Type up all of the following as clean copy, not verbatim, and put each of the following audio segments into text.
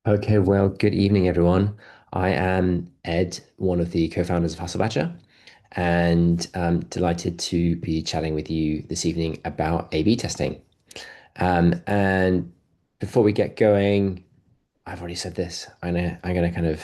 Okay, well, good evening, everyone. I am Ed, one of the co-founders of Hustle and I'm delighted to be chatting with you this evening about A/B testing. And before we get going, I've already said this. I'm gonna kind of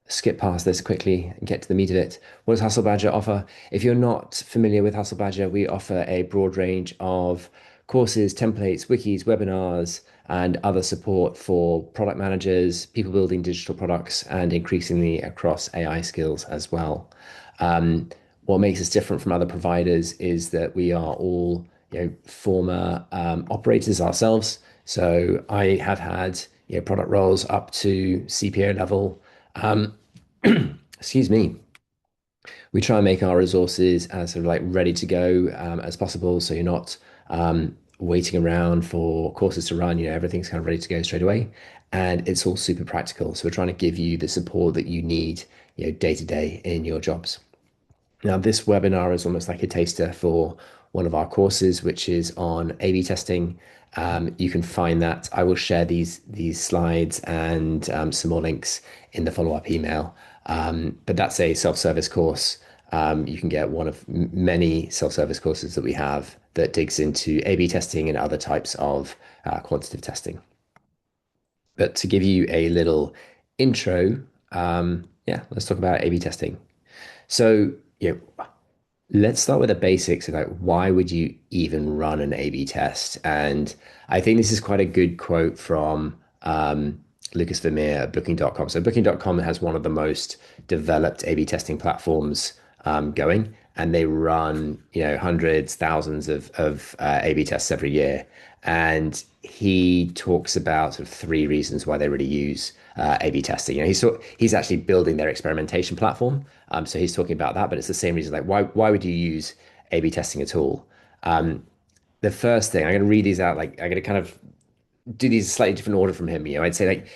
skip past this quickly and get to the meat of it. What does Hustle Badger offer? If you're not familiar with Hustle Badger, we offer a broad range of courses, templates, wikis, webinars, and other support for product managers, people building digital products, and increasingly across AI skills as well. What makes us different from other providers is that we are all, former operators ourselves. So I have had, product roles up to CPO level. Um, excuse me. We try and make our resources as sort of like ready to go as possible, so you're not waiting around for courses to run. Everything's kind of ready to go straight away, and it's all super practical. So we're trying to give you the support that you need, day to day in your jobs. Now, this webinar is almost like a taster for one of our courses, which is on A/B testing. You can find that. I will share these slides and some more links in the follow-up email. But that's a self-service course. You can get one of many self-service courses that we have that digs into A/B testing and other types of quantitative testing. But to give you a little intro, yeah, let's talk about A/B testing. So, let's start with the basics of like why would you even run an A/B test? And I think this is quite a good quote from Lucas Vermeer at Booking.com. So Booking.com has one of the most developed A/B testing platforms going, and they run hundreds, thousands of A/B tests every year. And he talks about sort of three reasons why they really use A/B testing. He's actually building their experimentation platform. So he's talking about that, but it's the same reason. Like, why would you use A/B testing at all? The first thing I'm going to read these out. Like, I'm going to kind of do these slightly different order from him. I'd say like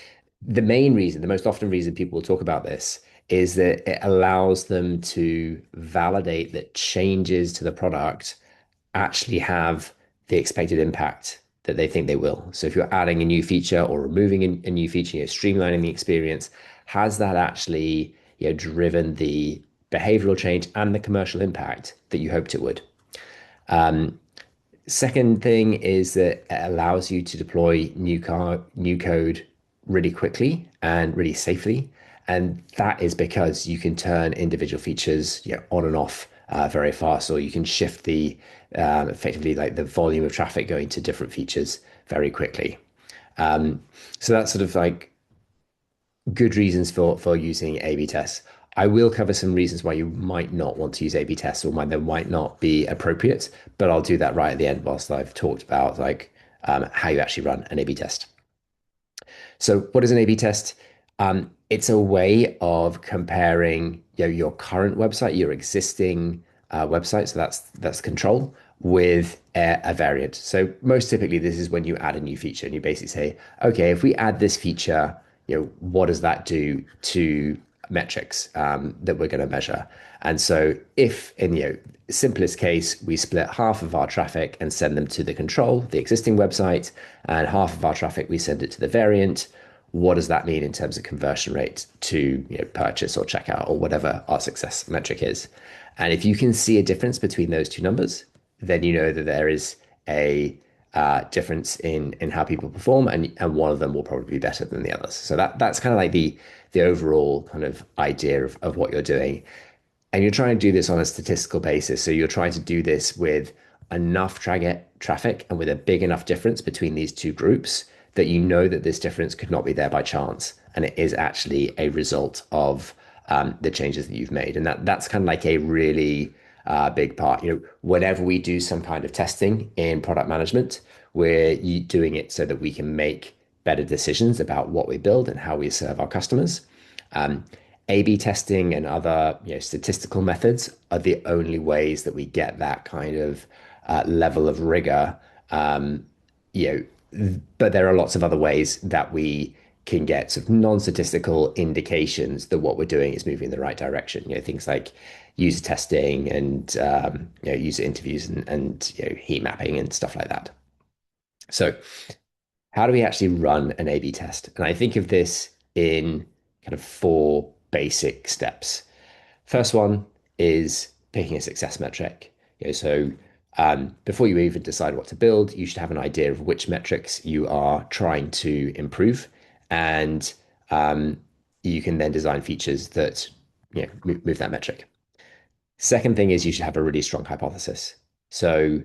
the main reason, the most often reason people will talk about this is that it allows them to validate that changes to the product actually have the expected impact that they think they will. So if you're adding a new feature or removing a new feature, streamlining the experience, has that actually, driven the behavioral change and the commercial impact that you hoped it would? Second thing is that it allows you to deploy new code really quickly and really safely. And that is because you can turn individual features, on and off very fast, or you can shift the effectively like the volume of traffic going to different features very quickly. So that's sort of like good reasons for using A/B tests. I will cover some reasons why you might not want to use A/B tests or why they might not be appropriate, but I'll do that right at the end whilst I've talked about like how you actually run an A/B test. So, what is an A/B test? It's a way of comparing, your current website, your existing website, so that's control, with a variant. So, most typically, this is when you add a new feature, and you basically say, okay, if we add this feature, what does that do to metrics that we're going to measure? And so, if in simplest case, we split half of our traffic and send them to the control, the existing website, and half of our traffic we send it to the variant. What does that mean in terms of conversion rate to purchase or checkout or whatever our success metric is? And if you can see a difference between those two numbers, then you know that there is a difference in how people perform, and one of them will probably be better than the others. So that's kind of like the overall kind of idea of what you're doing. And you're trying to do this on a statistical basis. So you're trying to do this with enough traffic and with a big enough difference between these two groups that you know that this difference could not be there by chance. And it is actually a result of the changes that you've made. And that's kind of like a really big part. Whenever we do some kind of testing in product management, we're doing it so that we can make better decisions about what we build and how we serve our customers. A/B testing and other statistical methods are the only ways that we get that kind of level of rigor. You but there are lots of other ways that we can get sort of non-statistical indications that what we're doing is moving in the right direction. Things like user testing and user interviews and heat mapping and stuff like that. So how do we actually run an A/B test? And I think of this in kind of four basic steps. First one is picking a success metric. Before you even decide what to build, you should have an idea of which metrics you are trying to improve, and um, you can then design features that move that metric. Second thing is you should have a really strong hypothesis. So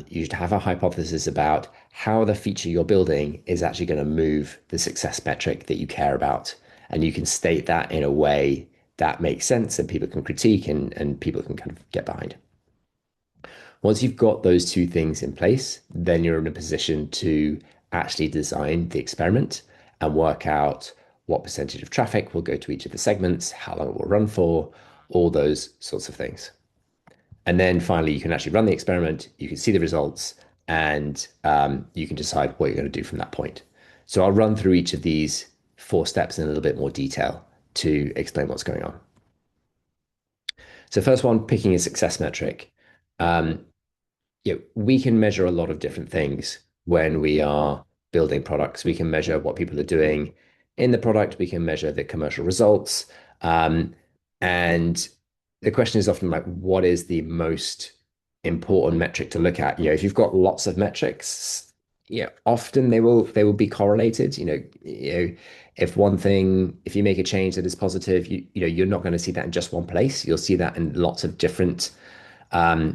you should have a hypothesis about how the feature you're building is actually going to move the success metric that you care about. And you can state that in a way that makes sense and people can critique and people can kind of get behind. Once you've got those two things in place, then you're in a position to actually design the experiment and work out what percentage of traffic will go to each of the segments, how long it will run for, all those sorts of things. And then finally, you can actually run the experiment, you can see the results, and you can decide what you're going to do from that point. So I'll run through each of these four steps in a little bit more detail to explain what's going on. So first one, picking a success metric. Um, we can measure a lot of different things when we are building products. We can measure what people are doing in the product. We can measure the commercial results. And the question is often like, what is the most important metric to look at? If you've got lots of metrics, often they will be correlated. If you make a change that is positive, you're not going to see that in just one place. You'll see that in lots of different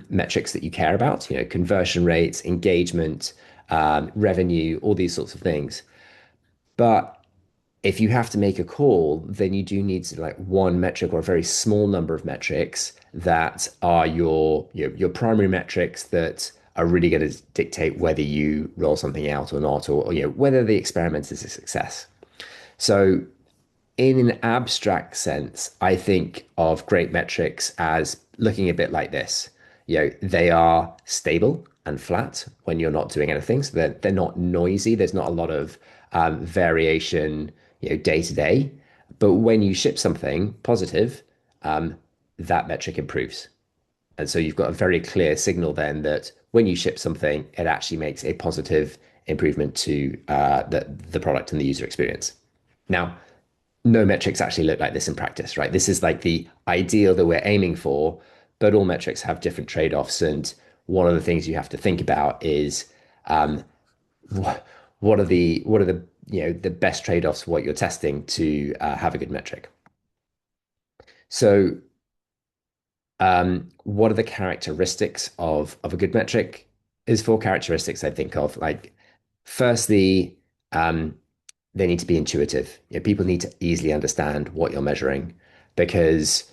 metrics that you care about, conversion rates, engagement, revenue, all these sorts of things. But if you have to make a call, then you do need to like one metric or a very small number of metrics that are your primary metrics that are really going to dictate whether you roll something out or not, or whether the experiment is a success. So in an abstract sense, I think of great metrics as looking a bit like this. They are stable and flat when you're not doing anything. So they're not noisy. There's not a lot of variation, day to day. But when you ship something positive, um, that metric improves. And so you've got a very clear signal then that when you ship something, it actually makes a positive improvement to the product and the user experience. Now, no metrics actually look like this in practice, right? This is like the ideal that we're aiming for, but all metrics have different trade-offs. And one of the things you have to think about is um, what are the the best trade-offs for what you're testing to have a good metric. So what are the characteristics of a good metric? Is four characteristics I think of. Like, firstly, they need to be intuitive. People need to easily understand what you're measuring because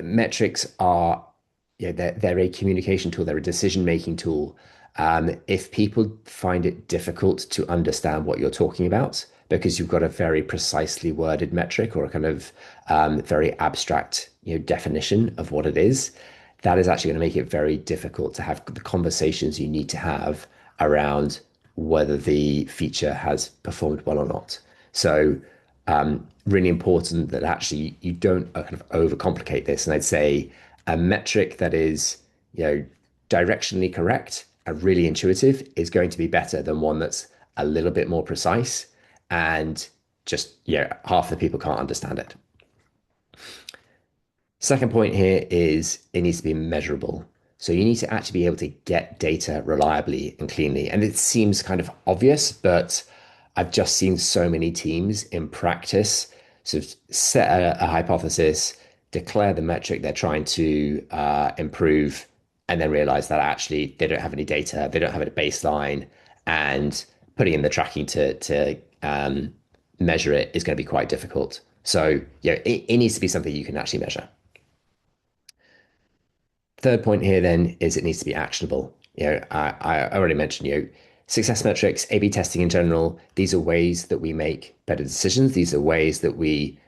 metrics are, they're a communication tool, they're a decision-making tool. If people find it difficult to understand what you're talking about because you've got a very precisely worded metric or a kind of very abstract, definition of what it is, that is actually going to make it very difficult to have the conversations you need to have around whether the feature has performed well or not. So really important that actually you don't kind of overcomplicate this. And I'd say a metric that is, directionally correct and really intuitive is going to be better than one that's a little bit more precise and just, half the people can't understand it. Second point here is it needs to be measurable. So you need to actually be able to get data reliably and cleanly. And it seems kind of obvious, but I've just seen so many teams in practice sort of set a hypothesis, declare the metric they're trying to improve, and then realize that actually they don't have any data, they don't have a baseline, and putting in the tracking to measure it is going to be quite difficult. So it needs to be something you can actually measure. Third point here then is it needs to be actionable. I already mentioned, success metrics, A/B testing in general. These are ways that we make better decisions. These are ways that we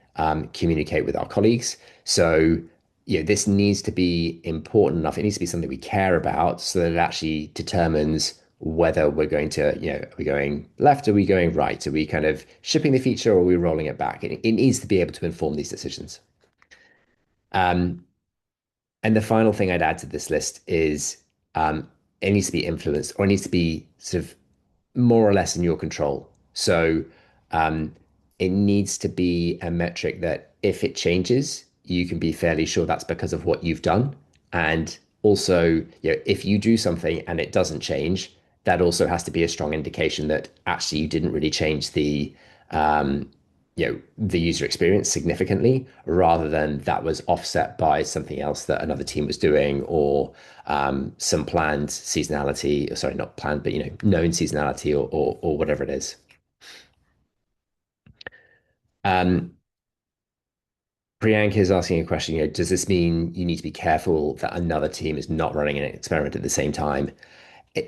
communicate with our colleagues. So, this needs to be important enough. It needs to be something we care about so that it actually determines whether we're going to, are we going left? Are we going right? Are we kind of shipping the feature or are we rolling it back? It needs to be able to inform these decisions. Um, and the final thing I'd add to this list is it needs to be influenced or it needs to be sort of more or less in your control. So um, it needs to be a metric that if it changes, you can be fairly sure that's because of what you've done. And also, if you do something and it doesn't change, that also has to be a strong indication that actually you didn't really change um, the user experience significantly, rather than that was offset by something else that another team was doing, or some planned seasonality, sorry, not planned, but known seasonality, or whatever it is. Um, Priyanka is asking a question, does this mean you need to be careful that another team is not running an experiment at the same time?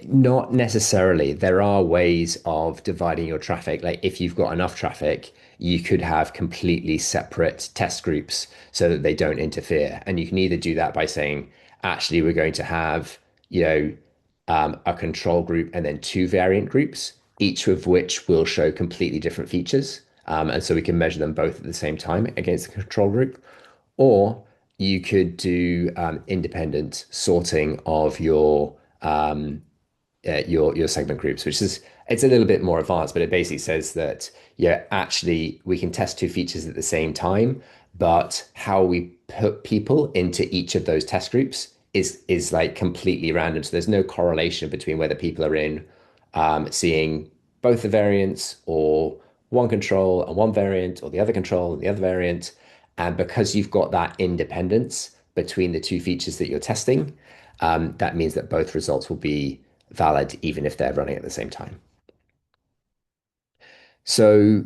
Not necessarily. There are ways of dividing your traffic. Like if you've got enough traffic, you could have completely separate test groups so that they don't interfere. And you can either do that by saying, actually, we're going to have, you know, a control group and then two variant groups, each of which will show completely different features. And so we can measure them both at the same time against the control group. Or you could do independent sorting of your segment groups, which is it's a little bit more advanced, but it basically says that yeah, actually we can test two features at the same time, but how we put people into each of those test groups is like completely random. So there's no correlation between whether people are in seeing both the variants, or one control and one variant, or the other control and the other variant. And because you've got that independence between the two features that you're testing, that means that both results will be valid even if they're running at the same time. So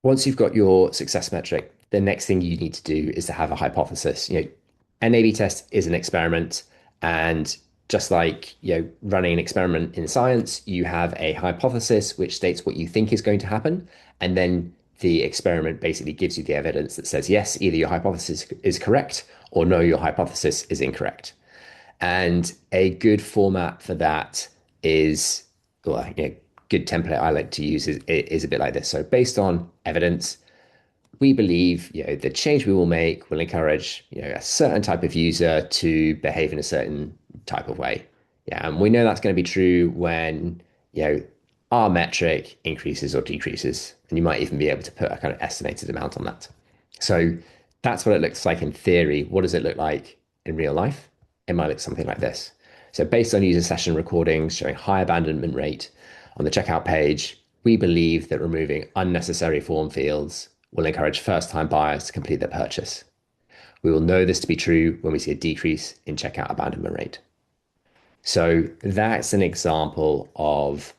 once you've got your success metric, the next thing you need to do is to have a hypothesis. An A/B test is an experiment, and just like running an experiment in science, you have a hypothesis which states what you think is going to happen, and then the experiment basically gives you the evidence that says yes, either your hypothesis is correct, or no, your hypothesis is incorrect. And a good format for that is, well, good template I like to use is a bit like this. So based on evidence, we believe the change we will make will encourage a certain type of user to behave in a certain type of way. Yeah, and we know that's going to be true when you know our metric increases or decreases, and you might even be able to put a kind of estimated amount on that. So that's what it looks like in theory. What does it look like in real life? It might look something like this. So based on user session recordings showing high abandonment rate on the checkout page, we believe that removing unnecessary form fields will encourage first-time buyers to complete their purchase. We will know this to be true when we see a decrease in checkout abandonment rate. So that's an example of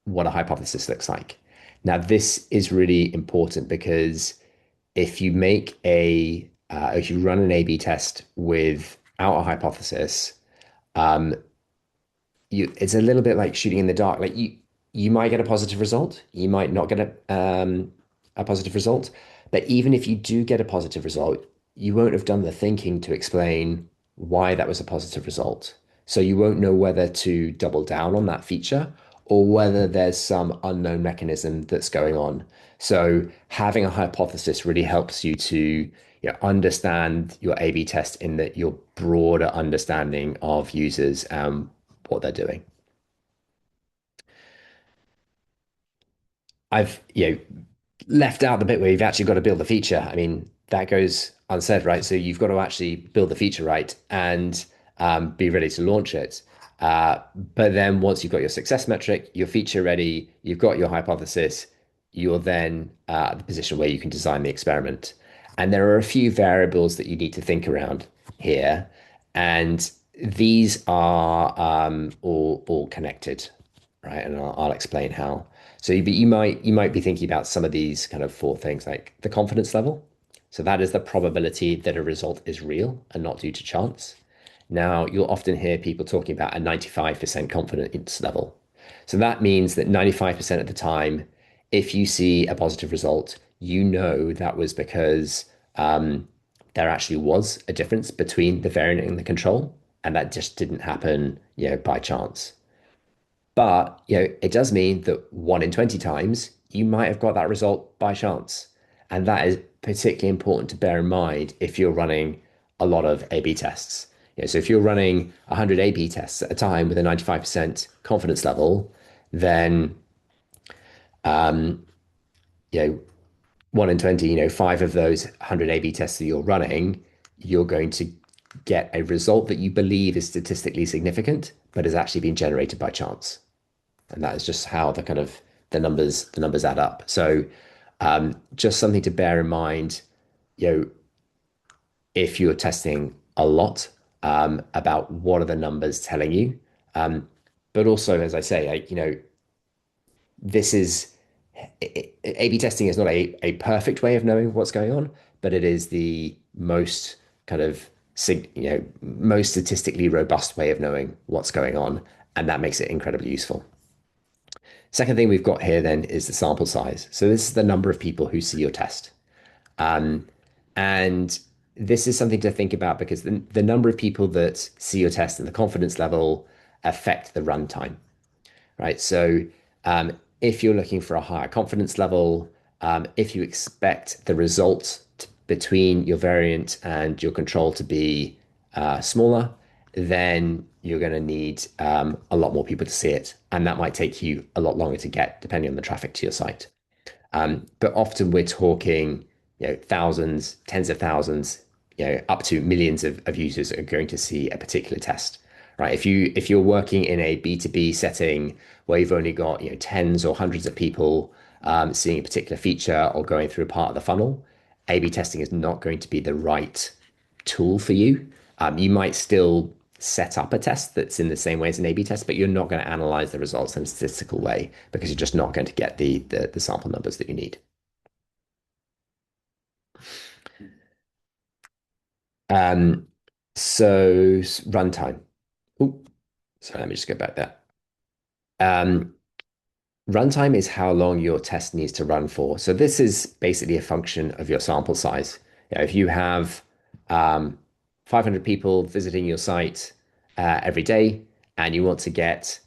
what a hypothesis looks like. Now, this is really important because if you run an A/B test without a hypothesis, um, it's a little bit like shooting in the dark. Like you might get a positive result, you might not get a positive result, but even if you do get a positive result, you won't have done the thinking to explain why that was a positive result. So you won't know whether to double down on that feature, or whether there's some unknown mechanism that's going on. So having a hypothesis really helps you to understand your A/B test in that your broader understanding of users and what they're doing. I've left out the bit where you've actually got to build the feature. I mean, that goes unsaid, right? So you've got to actually build the feature right and be ready to launch it. But then once you've got your success metric, your feature ready, you've got your hypothesis, you're then at the position where you can design the experiment. And there are a few variables that you need to think around here. And these are all connected, right? And I'll explain how. So you might be thinking about some of these kind of four things, like the confidence level. So that is the probability that a result is real and not due to chance. Now, you'll often hear people talking about a 95% confidence level. So that means that 95% of the time, if you see a positive result, you know that was because there actually was a difference between the variant and the control, and that just didn't happen, by chance. But, it does mean that 1 in 20 times you might have got that result by chance. And that is particularly important to bear in mind if you're running a lot of A/B tests. So if you're running 100 A/B tests at a time with a 95% confidence level, then you know, 1 in 20, five of those 100 A/B tests that you're running, you're going to get a result that you believe is statistically significant, but has actually been generated by chance. And that is just how the numbers add up. So just something to bear in mind, you know, if you're testing a lot, about what are the numbers telling you. Um, but also, as I say, this is A/B testing is not a perfect way of knowing what's going on, but it is the most kind of most statistically robust way of knowing what's going on, and that makes it incredibly useful. Second thing we've got here then is the sample size. So this is the number of people who see your test. And this is something to think about because the number of people that see your test and the confidence level affect the runtime, right? So if you're looking for a higher confidence level, if you expect the result between your variant and your control to be smaller, then you're going to need a lot more people to see it. And that might take you a lot longer to get, depending on the traffic to your site. But often we're talking, thousands, tens of thousands, up to millions of users are going to see a particular test, right? If you're working in a B2B setting where you've only got, tens or hundreds of people seeing a particular feature or going through a part of the funnel, A/B testing is not going to be the right tool for you. You might still set up a test that's in the same way as an A/B test, but you're not going to analyze the results in a statistical way because you're just not going to get the sample numbers that you need. Um, so runtime. Oh, sorry, let me just go back there. Um, Runtime is how long your test needs to run for. So this is basically a function of your sample size. If you have 500 people visiting your site every day and you want to get,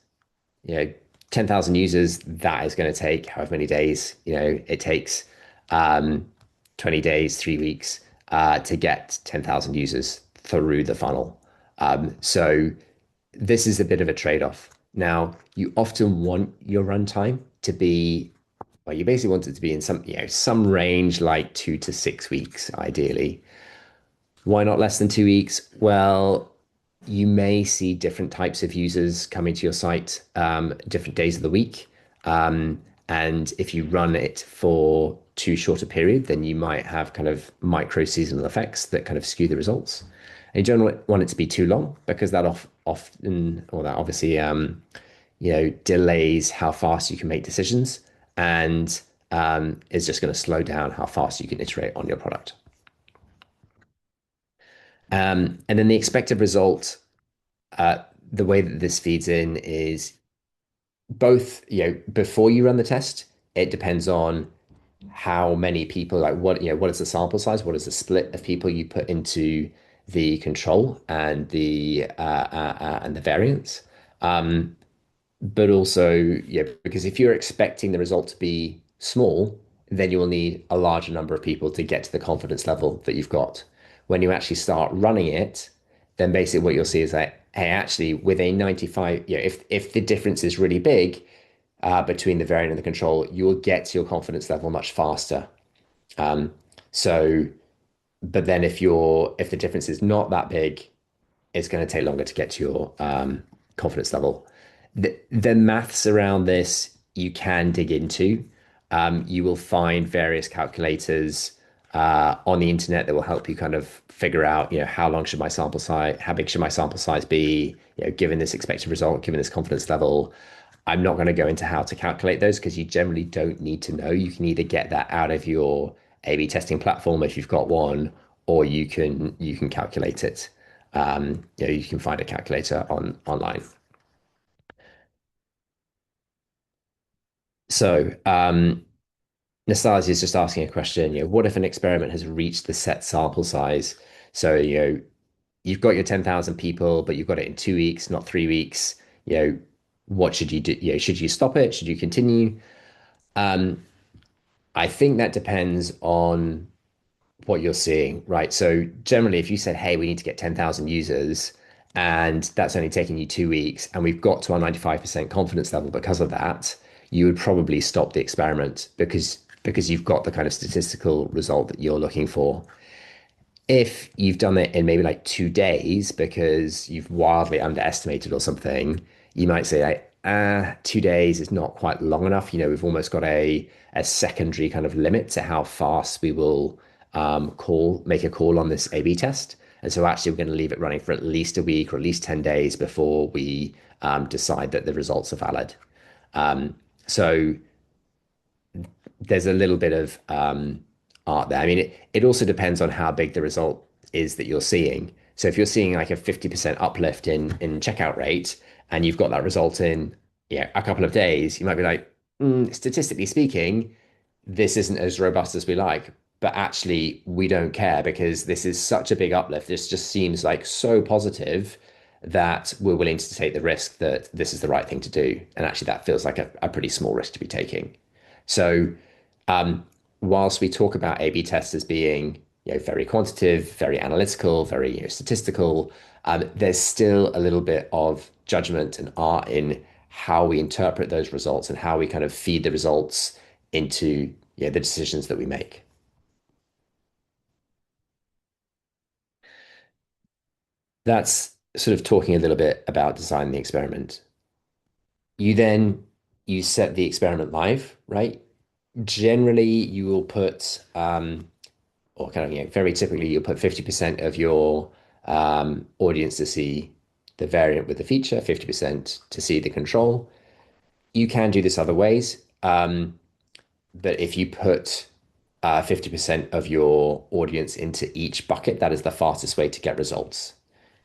you know, 10,000 users, that is going to take however many days, it takes um, 20 days, 3 weeks to get 10,000 users through the funnel. So this is a bit of a trade-off. Now, you often want your runtime to be, well, you basically want it to be in some range like 2 to 6 weeks, ideally. Why not less than 2 weeks? Well, you may see different types of users coming to your site, different days of the week. And if you run it for too short a period, then you might have kind of micro seasonal effects that kind of skew the results. And you don't want it to be too long because that often, or that obviously, delays how fast you can make decisions and is just going to slow down how fast you can iterate on your product. And then the expected result, uh, the way that this feeds in is both, before you run the test, it depends on how many people, like what is the sample size, what is the split of people you put into the control and the variance. But also, yeah, because if you're expecting the result to be small, then you will need a larger number of people to get to the confidence level that you've got. When you actually start running it, then basically what you'll see is that, hey, actually, with a 95, if the difference is really big between the variant and the control, you will get to your confidence level much faster. So, but then if the difference is not that big, it's going to take longer to get to your confidence level. The maths around this you can dig into. You will find various calculators on the internet that will help you kind of figure out, how long should my sample size, how big should my sample size be, given this expected result, given this confidence level. I'm not going to go into how to calculate those because you generally don't need to know. You can either get that out of your A/B testing platform if you've got one, or you can calculate it. You can find a calculator online. So Nastasia is just asking a question. What if an experiment has reached the set sample size? So you've got your 10,000 people, but you've got it in 2 weeks, not 3 weeks. What should you do? Should you stop it? Should you continue? I think that depends on what you're seeing, right? So generally, if you said, "Hey, we need to get 10,000 users," and that's only taken you 2 weeks, and we've got to our 95% confidence level because of that, you would probably stop the experiment because you've got the kind of statistical result that you're looking for. If you've done it in maybe like 2 days because you've wildly underestimated or something, you might say like, 2 days is not quite long enough. We've almost got a secondary kind of limit to how fast we will make a call on this A/B test. And so actually we're going to leave it running for at least a week or at least 10 days before we decide that the results are valid. So there's a little bit of art there. I mean, it also depends on how big the result is that you're seeing. So if you're seeing like a 50% uplift in checkout rate and you've got that result in a couple of days, you might be like, statistically speaking, this isn't as robust as we like. But actually, we don't care because this is such a big uplift. This just seems like so positive that we're willing to take the risk that this is the right thing to do. And actually, that feels like a pretty small risk to be taking. So, um, whilst we talk about A/B tests as being very quantitative, very analytical, very statistical, there's still a little bit of judgment and art in how we interpret those results and how we kind of feed the results into the decisions that we make. That's sort of talking a little bit about design the experiment. You set the experiment live, right? Generally, you will put or kind of, very typically you'll put 50% of your audience to see the variant with the feature, 50% to see the control. You can do this other ways, but if you put 50% of your audience into each bucket, that is the fastest way to get results.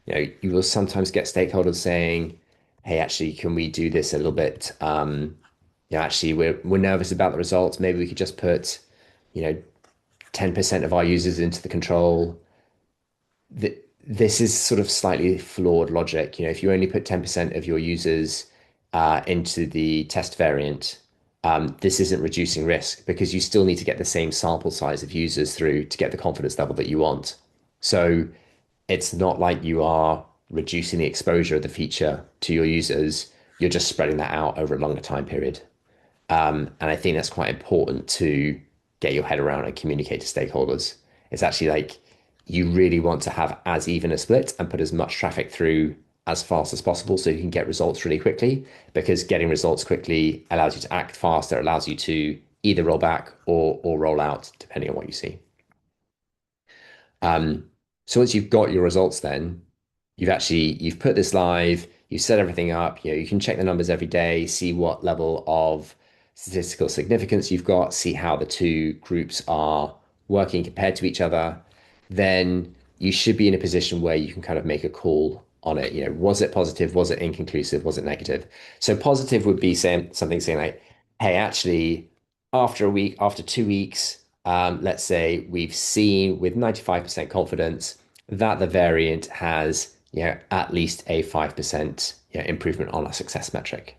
You will sometimes get stakeholders saying, "Hey, actually, can we do this a little bit? Actually, we're nervous about the results. Maybe we could just put, you know, 10% of our users into the control." This is sort of slightly flawed logic. If you only put 10% of your users into the test variant, this isn't reducing risk because you still need to get the same sample size of users through to get the confidence level that you want. So it's not like you are reducing the exposure of the feature to your users. You're just spreading that out over a longer time period. And I think that's quite important to get your head around and communicate to stakeholders. It's actually like you really want to have as even a split and put as much traffic through as fast as possible so you can get results really quickly because getting results quickly allows you to act faster, allows you to either roll back or roll out, depending on what you see. Um, so once you've got your results, then you've put this live, you've set everything up, you can check the numbers every day, see what level of statistical significance you've got, see how the two groups are working compared to each other. Then you should be in a position where you can kind of make a call on it. Was it positive? Was it inconclusive? Was it negative? So positive would be saying something saying like, hey, actually, after a week, after 2 weeks, let's say we've seen with 95% confidence that the variant has, at least a 5%, improvement on our success metric.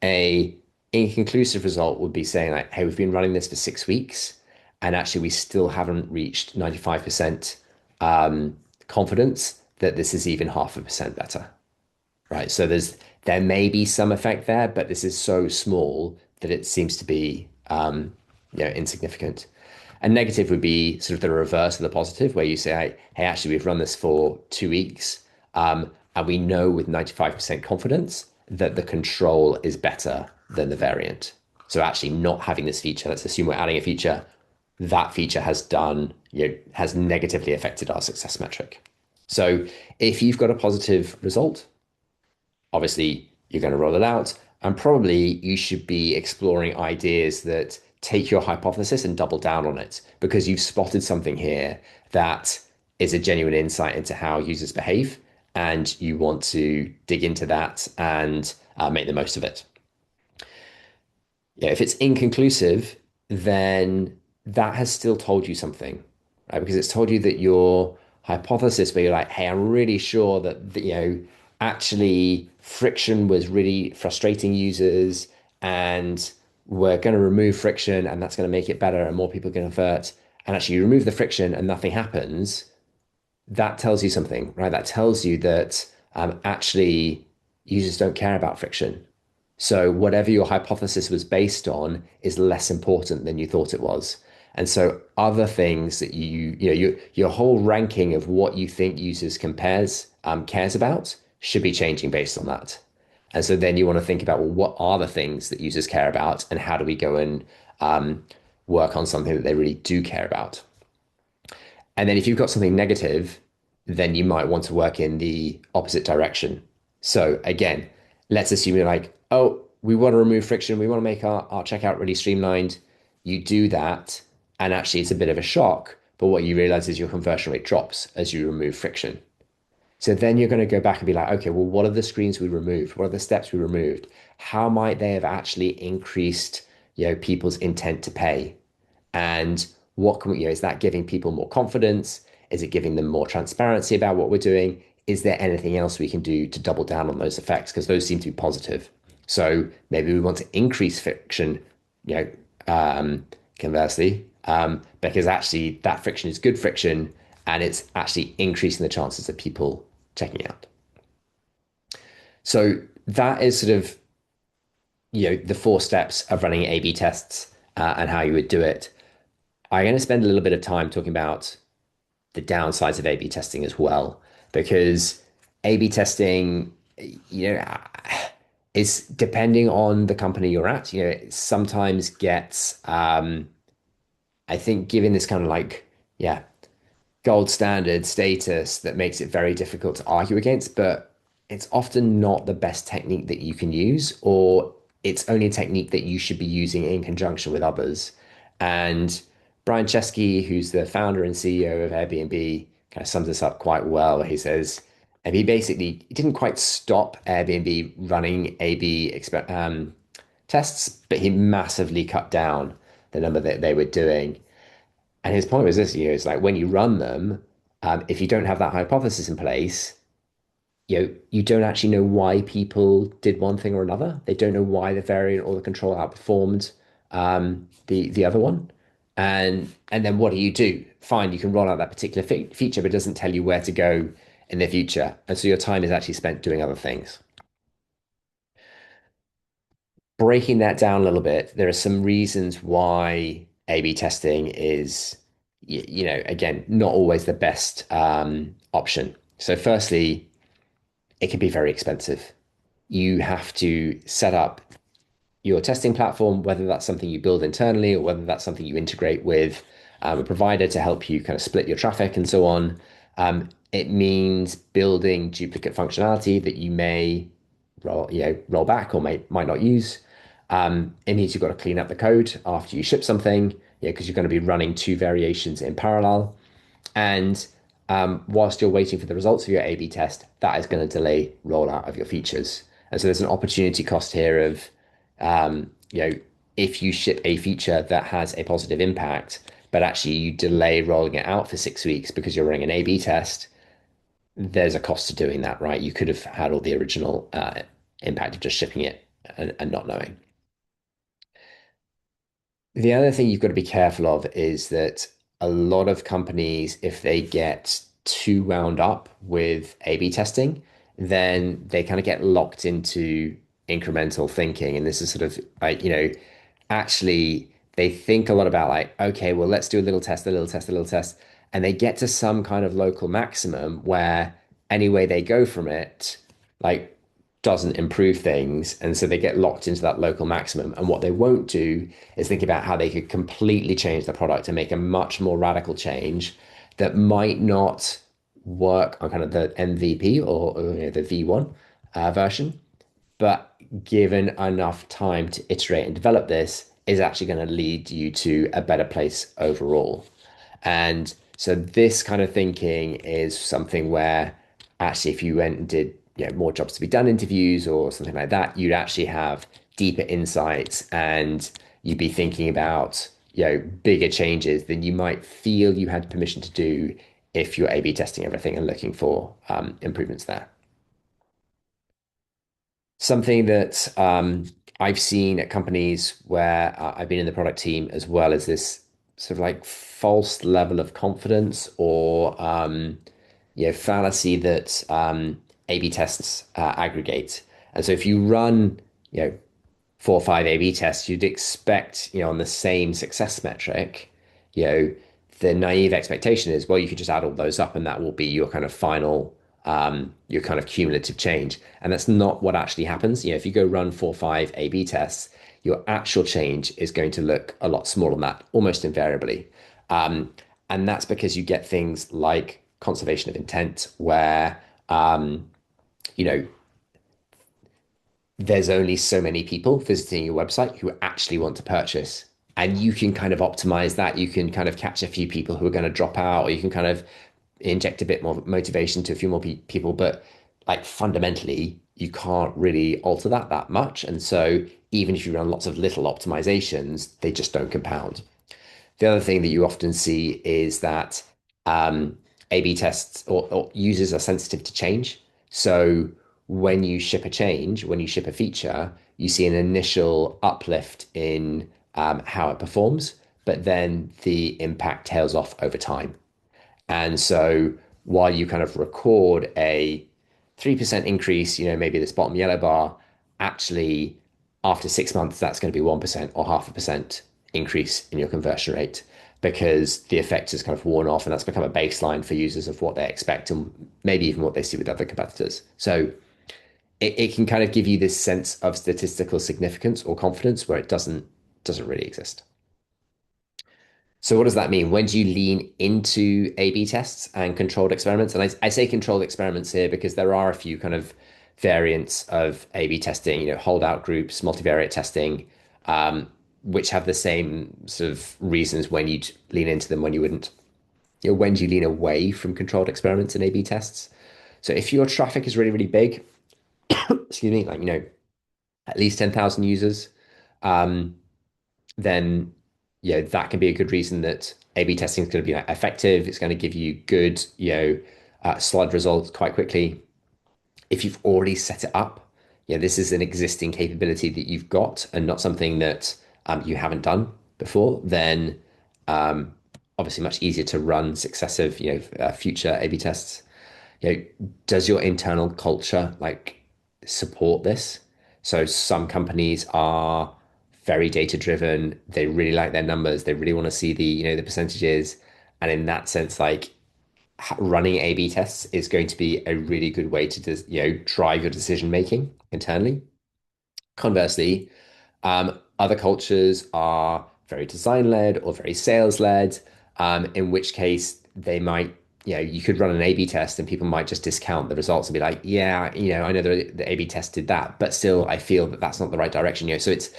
A inconclusive result would be saying like, hey, we've been running this for 6 weeks, and actually we still haven't reached 95% confidence that this is even 0.5% better, right? So there may be some effect there, but this is so small that it seems to be insignificant. A negative would be sort of the reverse of the positive, where you say, hey, actually, we've run this for 2 weeks, and we know with 95% confidence that the control is better than the variant. So actually not having this feature, let's assume we're adding a feature, that feature has negatively affected our success metric. So if you've got a positive result, obviously you're going to roll it out, and probably you should be exploring ideas that take your hypothesis and double down on it because you've spotted something here that is a genuine insight into how users behave, and you want to dig into that and make the most of it. If it's inconclusive, then that has still told you something, right? Because it's told you that your hypothesis, where you're like, hey, I'm really sure that, actually friction was really frustrating users, and we're going to remove friction, and that's going to make it better, and more people can convert. And actually, you remove the friction, and nothing happens. that tells you something, right? That tells you that actually users don't care about friction. So whatever your hypothesis was based on is less important than you thought it was. And so other things that your whole ranking of what you think users cares about should be changing based on that. And so then you want to think about, well, what are the things that users care about, and how do we go and um, work on something that they really do care about? And then if you've got something negative, then you might want to work in the opposite direction. So again, let's assume you're like, oh, we want to remove friction. We want to make our checkout really streamlined. You do that, and actually it's a bit of a shock. But what you realize is your conversion rate drops as you remove friction. So then you're going to go back and be like, okay, well, what are the screens we removed? What are the steps we removed? How might they have actually increased, people's intent to pay? And what can we, is that giving people more confidence? Is it giving them more transparency about what we're doing? Is there anything else we can do to double down on those effects? Because those seem to be positive. So maybe we want to increase friction, you know, conversely, because actually that friction is good friction and it's actually increasing the chances of people checking out. So that is sort of, the four steps of running A/B tests and how you would do it. I'm going to spend a little bit of time talking about the downsides of A/B testing as well, because A/B testing, you know, is depending on the company you're at, it sometimes gets, I think, given this kind of like, yeah, gold standard status that makes it very difficult to argue against, but it's often not the best technique that you can use, or it's only a technique that you should be using in conjunction with others. And Brian Chesky, who's the founder and CEO of Airbnb, kind of sums this up quite well. He says, and he didn't quite stop Airbnb running tests, but he massively cut down the number that they were doing. And his point was this, is like when you run them, if you don't have that hypothesis in place, you don't actually know why people did one thing or another. They don't know why the variant or the control outperformed the other one. And then what do you do? Fine, you can roll out that particular feature, but it doesn't tell you where to go in the future. And so your time is actually spent doing other things. Breaking that down a little bit, there are some reasons why A/B testing is, again, not always the best option. So, firstly, it can be very expensive. You have to set up your testing platform, whether that's something you build internally or whether that's something you integrate with a provider to help you kind of split your traffic and so on. It means building duplicate functionality that you may roll back or might not use. It means you've got to clean up the code after you ship something, because you're going to be running two variations in parallel. And whilst you're waiting for the results of your A/B test, that is going to delay rollout of your features. And so there's an opportunity cost here of, um, you know, if you ship a feature that has a positive impact, but actually you delay rolling it out for 6 weeks because you're running an A/B test, there's a cost to doing that, right? You could have had all the original impact of just shipping it and not knowing. The other thing you've got to be careful of is that a lot of companies, if they get too wound up with A/B testing, then they kind of get locked into incremental thinking. And this is sort of like, actually they think a lot about like, okay, well, let's do a little test, a little test, a little test. And they get to some kind of local maximum where any way they go from it, like doesn't improve things. And so they get locked into that local maximum. And what they won't do is think about how they could completely change the product and make a much more radical change that might not work on kind of the MVP or the V1 version, but given enough time to iterate and develop this, is actually going to lead you to a better place overall. And so this kind of thinking is something where actually if you went and did more jobs to be done interviews or something like that, you'd actually have deeper insights and you'd be thinking about bigger changes than you might feel you had permission to do if you're A/B testing everything and looking for improvements there. Something that I've seen at companies where I've been in the product team as well is this sort of like false level of confidence or fallacy that A/B tests aggregate. And so if you run, you know, 4 or 5 A/B tests, you'd expect, on the same success metric, you know, the naive expectation is, well, you could just add all those up and that will be your kind of final, your kind of cumulative change. And that's not what actually happens. If you go run 4 or 5 A/B tests, your actual change is going to look a lot smaller than that, almost invariably. Um, and that's because you get things like conservation of intent, where, you know, there's only so many people visiting your website who actually want to purchase. And you can kind of optimize that. You can kind of catch a few people who are going to drop out, or you can kind of inject a bit more motivation to a few more people. But like fundamentally, you can't really alter that much. And so even if you run lots of little optimizations, they just don't compound. The other thing that you often see is that A/B tests or users are sensitive to change. So when you ship a change, when you ship a feature, you see an initial uplift in how it performs, but then the impact tails off over time. And so while you kind of record a 3% increase, maybe this bottom yellow bar, actually after 6 months, that's going to be 1% or 0.5% increase in your conversion rate, because the effect has kind of worn off and that's become a baseline for users of what they expect and maybe even what they see with other competitors. So it can kind of give you this sense of statistical significance or confidence where it doesn't really exist. So what does that mean? When do you lean into A/B tests and controlled experiments? And I say controlled experiments here because there are a few kind of variants of A/B testing, holdout groups, multivariate testing, which have the same sort of reasons when you'd lean into them, when you wouldn't. When do you lean away from controlled experiments and A/B tests? So if your traffic is really, really big, excuse me, like, at least 10,000 users, um, then that can be a good reason that A/B testing is going to be effective. It's going to give you good, slide results quite quickly. If you've already set it up, this is an existing capability that you've got and not something that you haven't done before, then obviously much easier to run successive, future A/B tests. Does your internal culture like support this? So some companies are very data driven. They really like their numbers. They really want to see the percentages. And in that sense, like running A/B tests is going to be a really good way to just, drive your decision making internally. Conversely, other cultures are very design led or very sales led, in which case they might, you could run an A/B test and people might just discount the results and be like, yeah, I know the A/B test did that, but still I feel that that's not the right direction. So it's,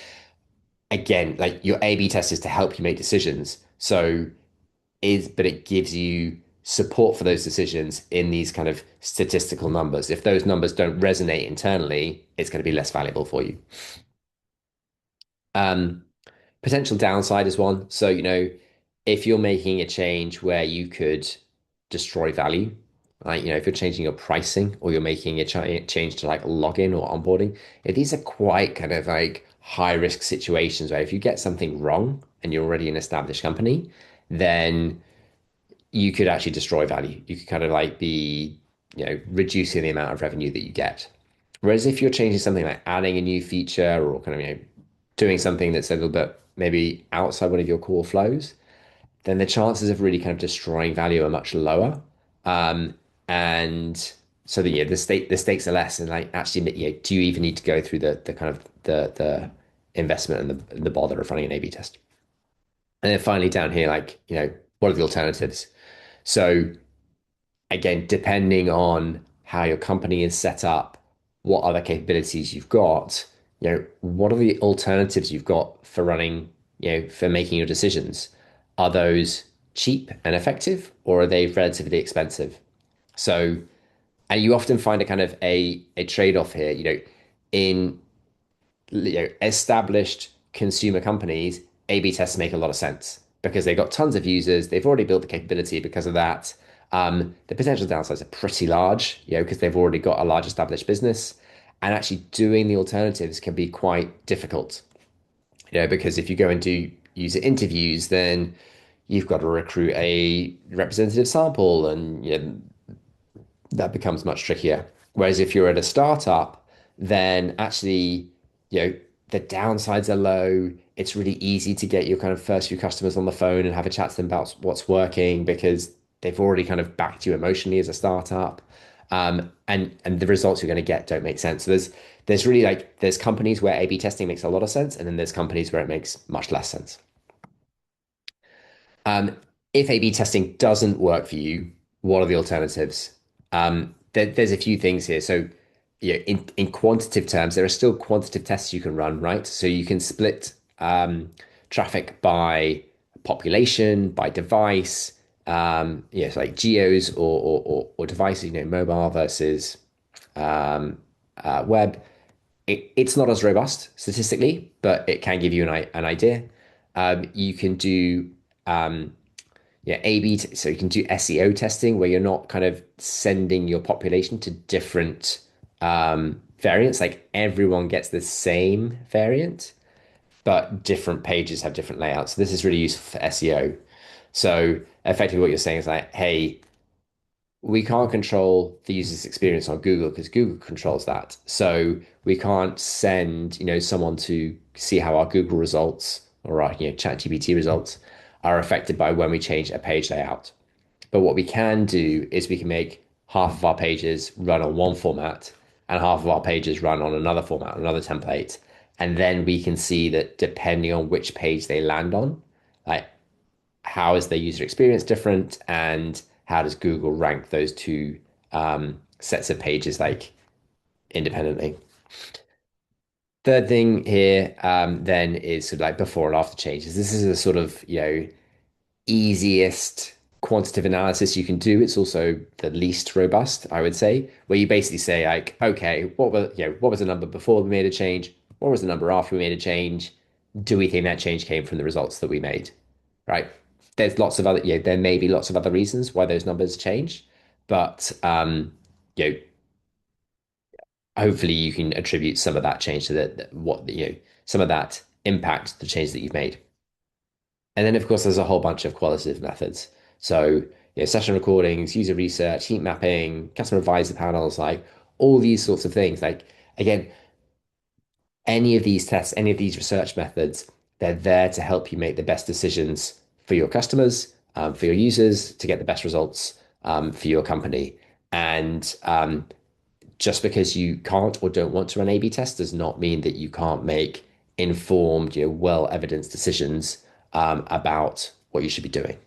again, like your A/B test is to help you make decisions. But it gives you support for those decisions in these kind of statistical numbers. If those numbers don't resonate internally, it's going to be less valuable for you. Um, Potential downside is one. So, if you're making a change where you could destroy value, like, if you're changing your pricing or you're making a change to like login or onboarding, these are quite kind of like high risk situations where if you get something wrong and you're already an established company, then you could actually destroy value. You could kind of like be, reducing the amount of revenue that you get. Whereas if you're changing something like adding a new feature or kind of, doing something that's a little bit maybe outside one of your core flows, then the chances of really kind of destroying value are much lower. Um, and so the stakes are less. And like actually, do you even need to go through the kind of the investment and the bother of running an A/B test? And then finally down here, like, what are the alternatives? So again, depending on how your company is set up, what other capabilities you've got, what are the alternatives you've got for running, for making your decisions? Are those cheap and effective, or are they relatively expensive? So, and you often find a kind of a trade-off here, in established consumer companies, A/B tests make a lot of sense because they've got tons of users. They've already built the capability because of that. The potential downsides are pretty large, because they've already got a large established business. And actually doing the alternatives can be quite difficult, because if you go and do user interviews, then you've got to recruit a representative sample and that becomes much trickier. Whereas if you're at a startup, then actually, you know, the downsides are low. It's really easy to get your kind of first few customers on the phone and have a chat to them about what's working because they've already kind of backed you emotionally as a startup. And the results you're going to get don't make sense. So there's really like there's companies where A/B testing makes a lot of sense, and then there's companies where it makes much less sense. Um, if A/B testing doesn't work for you, what are the alternatives? There's a few things here. So, yeah, in quantitative terms, there are still quantitative tests you can run, right? So you can split traffic by population, by device, so like geos or devices, mobile versus um, web. It's not as robust statistically, but it can give you an idea. You can do yeah, A/B, so you can do SEO testing where you're not kind of sending your population to different variants. Like everyone gets the same variant, but different pages have different layouts. So this is really useful for SEO. So effectively, what you're saying is like, hey, we can't control the user's experience on Google because Google controls that. So we can't send, someone to see how our Google results or our, ChatGPT results are affected by when we change a page layout. But what we can do is we can make half of our pages run on one format and half of our pages run on another format, another template. And then we can see that depending on which page they land on, like how is their user experience different and how does Google rank those two sets of pages like independently. Third thing here then is sort of like before and after changes. This is a sort of, easiest quantitative analysis you can do. It's also the least robust, I would say, where you basically say like, okay, what was the number before we made a change? What was the number after we made a change? Do we think that change came from the results that we made? Right? There's lots of other, there may be lots of other reasons why those numbers change, but you know, hopefully you can attribute some of that change to some of that impact to the change that you've made. And then, of course, there's a whole bunch of qualitative methods. So, session recordings, user research, heat mapping, customer advisor panels, like all these sorts of things. Like, again, any of these tests, any of these research methods, they're there to help you make the best decisions for your customers, for your users, to get the best results for your company. And just because you can't or don't want to run A/B tests does not mean that you can't make informed, well evidenced decisions about what you should be doing.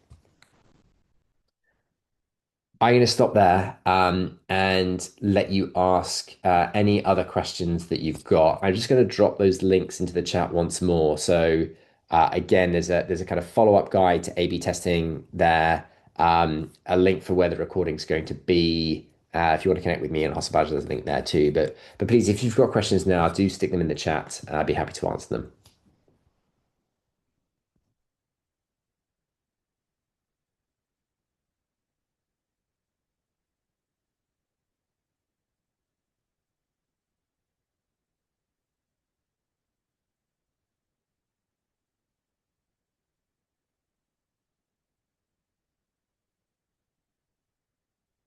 I'm going to stop there and let you ask any other questions that you've got. I'm just going to drop those links into the chat once more. So again, there's a kind of follow-up guide to A/B testing there, a link for where the recording's going to be. If you want to connect with me on Hasselbadger, there's a link there too. But please, if you've got questions now, do stick them in the chat. I'd be happy to answer them.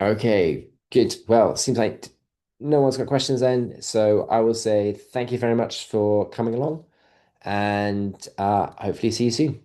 Okay, good. Well, seems like no one's got questions then. So I will say thank you very much for coming along and hopefully see you soon.